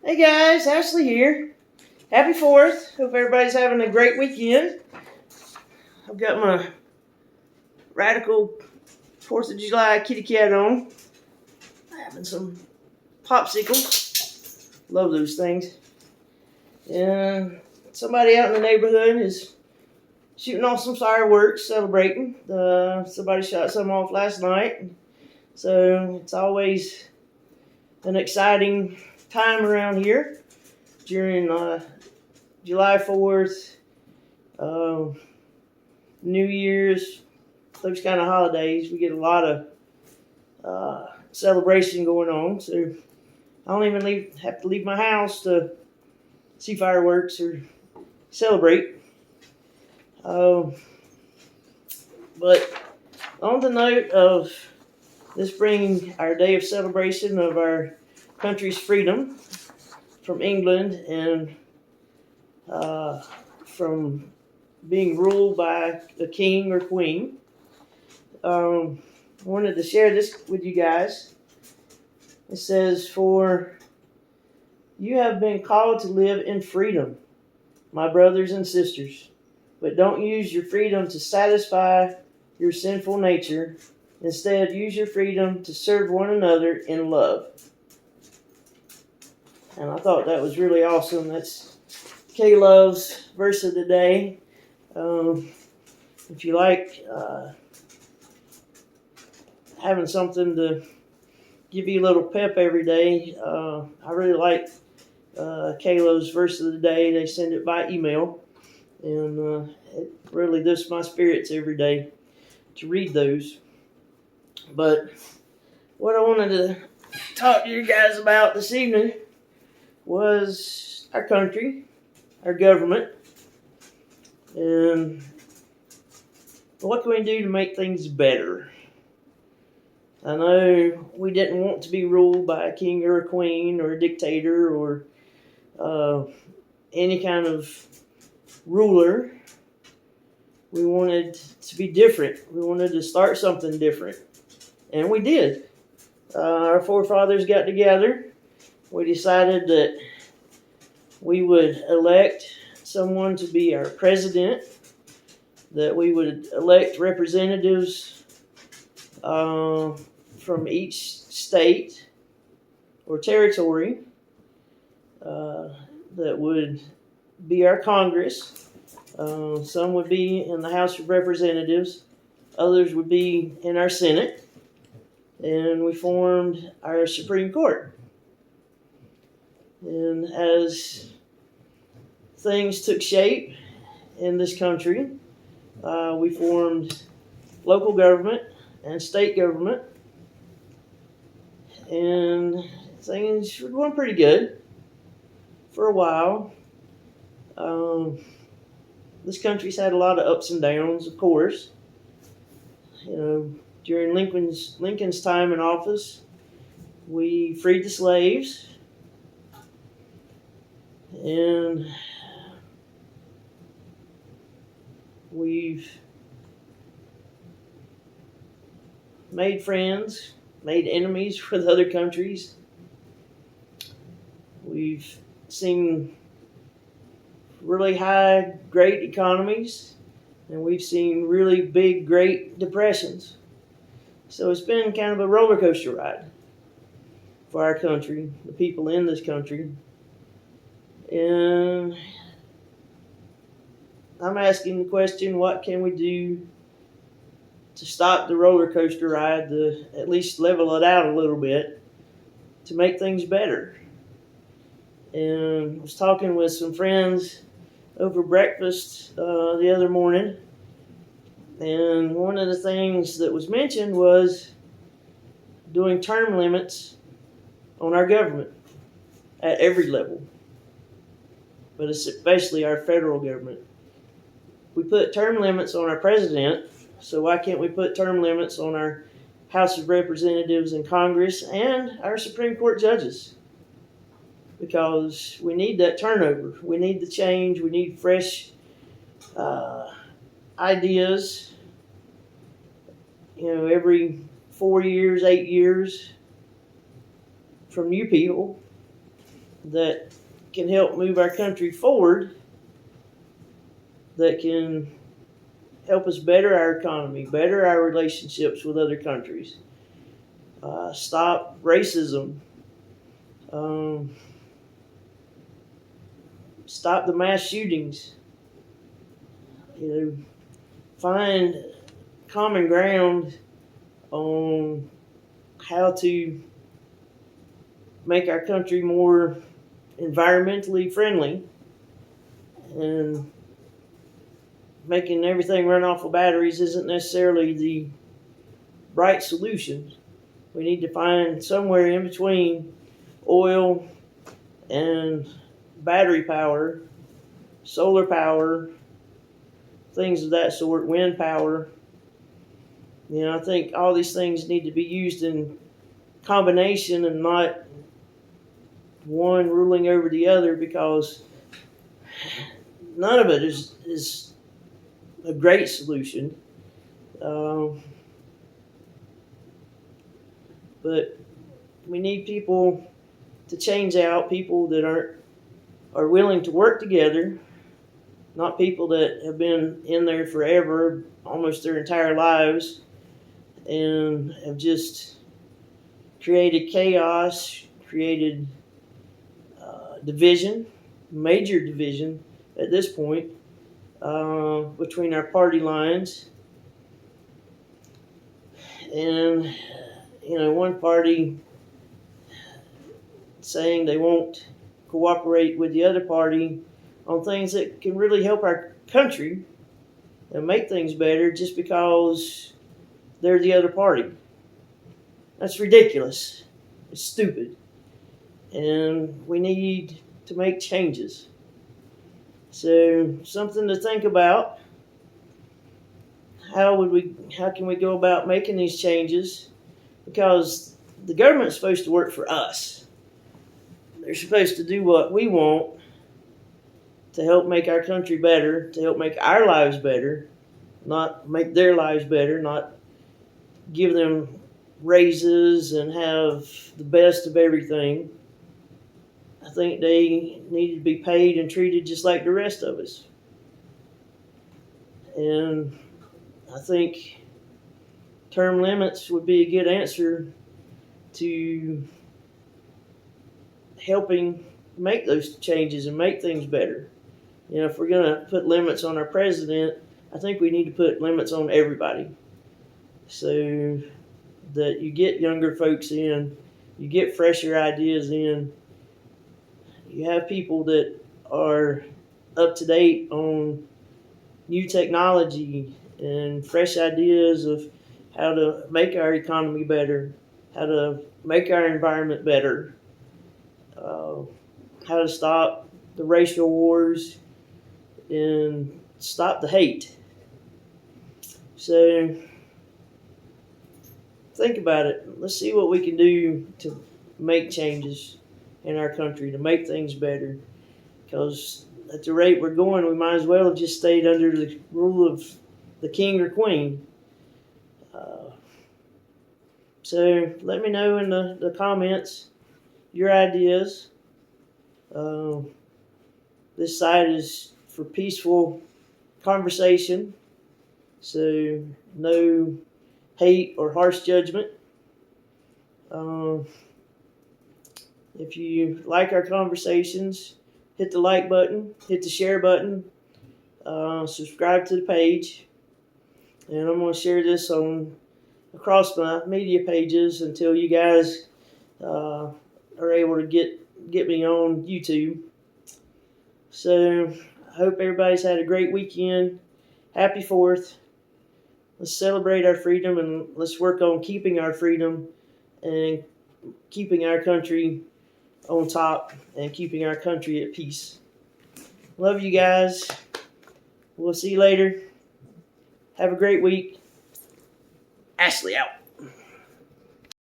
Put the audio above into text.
Hey guys, Ashley here. Happy 4th. Hope everybody's having a great weekend. I've got my radical 4th of July kitty cat on. Having some popsicles. Love those things. And somebody out in the neighborhood is shooting off some fireworks, celebrating. Somebody shot some off last night. So it's always an exciting time around here during July 4th, New Year's, those kind of holidays. We get a lot of celebration going on. So I don't even have to leave my house to see fireworks or celebrate. But on the note of this bringing our day of celebration of our country's freedom from England and from being ruled by a king or queen, I wanted to share this with you guys. It says, "For you have been called to live in freedom, my brothers and sisters, but don't use your freedom to satisfy your sinful nature. Instead, use your freedom to serve one another in love." And I thought that was really awesome. That's K-Love's verse of the day. If you like having something to give you a little pep every day, I really like K-Love's verse of the day. They send it by email, and it really lifts my spirits every day to read those. But what I wanted to talk to you guys about this evening was our country, our government, and what can we do to make things better? I know we didn't want to be ruled by a king or a queen or a dictator or any kind of ruler. We wanted to be different. We wanted to start something different. And we did. Our forefathers got together. We decided that we would elect someone to be our president, that we would elect representatives from each state or territory that would be our Congress. Some would be in the House of Representatives, others would be in our Senate, and we formed our Supreme Court. And as things took shape in this country, we formed local government and state government, and things were going pretty good for a while. This country's had a lot of ups and downs, of course. You know, during Lincoln's time in office, we freed the slaves, and we've made friends, made enemies with other countries. We've seen really high, great economies, and we've seen really big, great depressions. So it's been kind of a roller coaster ride for our country, the people in this country. And I'm asking the question, what can we do to stop the roller coaster ride, to at least level it out a little bit, to make things better? And I was talking with some friends over breakfast the other morning, and one of the things that was mentioned was doing term limits on our government at every level, but especially our federal government. We put term limits on our president, so why can't we put term limits on our House of Representatives and Congress and our Supreme Court judges? Because we need that turnover. We need the change. We need fresh ideas. You know, every 4 years, 8 years from you people. that can help move our country forward, that can help us better our economy, better our relationships with other countries, stop racism, stop the mass shootings, find common ground on how to make our country more environmentally friendly, and making everything run off of batteries isn't necessarily the right solution. We need to find somewhere in between oil and battery power, solar power, things of that sort, wind power. I think all these things need to be used in combination and not one ruling over the other, because none of it is a great solution. But we need people to change out, people that are willing to work together, not people that have been in there forever, almost their entire lives, and have just created chaos, created division, major division at this point, between our party lines. And, one party saying they won't cooperate with the other party on things that can really help our country and make things better just because they're the other party. That's ridiculous. It's stupid. And we need to make changes. So, something to think about. How can we go about making these changes? Because the government's supposed to work for us. They're supposed to do what we want to help make our country better, to help make our lives better, not make their lives better, not give them raises and have the best of everything. I think they need to be paid and treated just like the rest of us. And I think term limits would be a good answer to helping make those changes and make things better. If we're going to put limits on our president, I think we need to put limits on everybody, so that you get younger folks in, you get fresher ideas in, you have people that are up to date on new technology and fresh ideas of how to make our economy better, how to make our environment better, how to stop the racial wars and stop the hate. So think about it. Let's see what we can do to make changes in our country, to make things better. Because at the rate we're going, we might as well have just stayed under the rule of the king or queen. So let me know in the comments your ideas. This site is for peaceful conversation, so no hate or harsh judgment. If you like our conversations, hit the like button, hit the share button, subscribe to the page, and I'm going to share this across my media pages until you guys are able to get me on YouTube. So I hope everybody's had a great weekend. Happy 4th. Let's celebrate our freedom, and let's work on keeping our freedom and keeping our country on top and keeping our country at peace. Love you guys. We'll see you later. Have a great week. Ashley out.